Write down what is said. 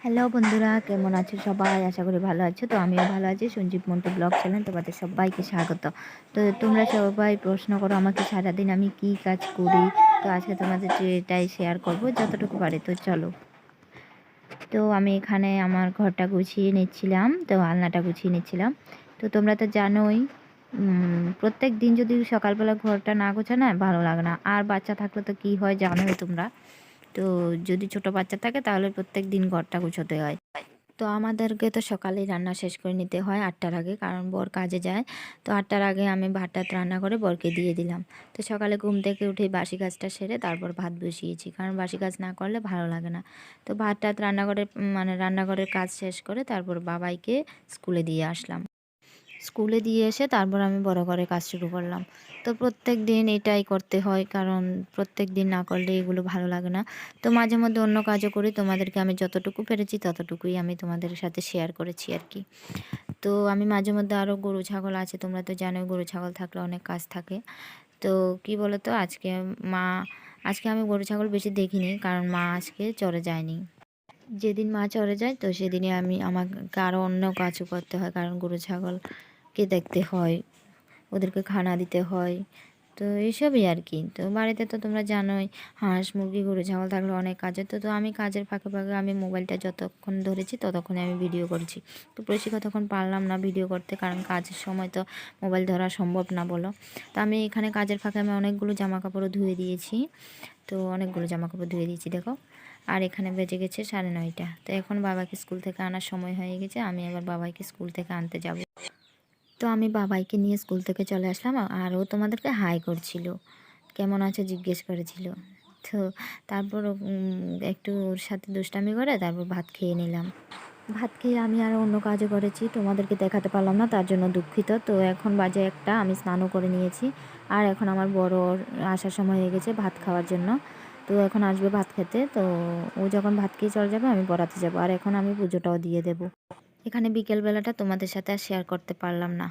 Hello বন্ধুরা, কেমন আছো সবাই? আশা করি ভালো আছো। তো আমিও ভালো আছি। সঞ্জীব মন্টু ব্লগ চ্যানেল তোমাদের সবাইকে স্বাগত। তো তোমরা সবাই প্রশ্ন করো আমাকে সারাদিন আমি কি কাজ করি। তো আজকে তোমাদের এটাই শেয়ার করব যতটুকু পারি। তো চলো। তো আমি এখানে আমার ঘরটা গুছিয়ে নিচ্ছিলাম, তো আলনাটা গুছিয়ে নিচ্ছিলাম। তো তোমরা তো জানোই, প্রত্যেক দিন যদি সকালবেলা ঘরটা না গোছা না ভালো লাগে না। আর বাচ্চা থাকলে তো কি হয় জানোই তোমরা। তো যদি ছোট বাচ্চা থাকে তাহলে প্রত্যেক দিন ঘরটা গুছোতে হয়। তো আমাদেরকে তো সকালেই রান্না শেষ করে নিতে হয় 8টার আগে, কারণ বর কাজে যায়। তো 8টার আগে আমি ভাত টাত রান্না করে বরকে দিয়ে দিলাম। তো সকালে ঘুম থেকে উঠে বাসি কাজটা সেরে তারপর ভাত বসিয়েছি, কারণ বাসি কাজ না করলে ভালো লাগে না। তো ভাত টাত রান্না করে রান্নাঘরের কাজ শেষ করে তারপর বাবাইকে স্কুলে দিয়ে আসলাম। স্কুলে দিয়ে এসে তারপর আমি বড় ঘরে কাজ শুরু করলাম। তো প্রত্যেক দিন এটাই করতে হয়, কারণ প্রত্যেক দিন না করলে এগুলো ভালো লাগে না। তো মাঝে মধ্যে অন্য কাজও করি, তোমাদেরকে আমি যতটুকু পেরেছি ততটুকুই আমি তোমাদের সাথে শেয়ার করেছি আর কি। তো আমি মাঝে মধ্যে আরও গরু ছাগল আছে, তোমরা তো জানোই গরু ছাগল থাকলে অনেক কাজ থাকে। তো কি বলো তো, মা আজকে আমি গরু ছাগল বেশি দেখিনি, কারণ মা আজকে চরে যায়নি। যেদিন মা চরে যায় তো সেদিনই আমাকে আরও অন্য কাজও করতে হয়, কারণ গরু ছাগলকে দেখতে হয়, ওদেরকে খানা দিতে হয়। তো এইসবই আর কি। তো বাড়িতে তো তোমরা জানোই, হাঁস মুরগি গরু ছাগল থাকলে অনেক কাজের। তো আমি কাজের ফাঁকে ফাঁকে আমি মোবাইলটা যতক্ষণ ধরেছি ততক্ষণে আমি ভিডিও করেছি। তো বেশি কতক্ষণ পারলাম না ভিডিও করতে, কারণ কাজের সময় তো মোবাইল ধরা সম্ভব না বলো। তো আমি এখানে কাজের ফাঁকে আমি অনেকগুলো জামা কাপড়ও ধুয়ে দিয়েছি। তো অনেকগুলো জামা কাপড় ধুয়ে দিয়েছি দেখো। আর এখানে বেজে গেছে 9:30। তো এখন বাবাকে স্কুল থেকে আনার সময় হয়ে গেছে, আমি এবার বাবাইকে স্কুল থেকে আনতে যাব। তো আমি বাবাইকে নিয়ে স্কুল থেকে চলে আসলাম, আর ও তোমাদেরকে হাই করছিল, কেমন আছো জিজ্ঞেস করেছিল। তো তারপর একটু ওর সাথে দুষ্টামি করে তারপর ভাত খেয়ে নিলাম। ভাত খেয়ে আমি আর অন্য কাজও করেছি, তোমাদেরকে দেখাতে পারলাম না, তার জন্য দুঃখিত। তো এখন বাজে 1টা, আমি স্নানও করে নিয়েছি। আর এখন আমার বড় আসার সময় হয়ে গেছে ভাত খাওয়ার জন্য। তো এখন আসবে ভাত খেতে। তো ও যখন ভাত খেয়ে চলে যাবে আমি পড়াতে যাব, আর এখন আমি পুজোটাও দিয়ে দেব। এখানে বিকেলবেলাটা তোমাদের সাথে আর শেয়ার করতে পারলাম না।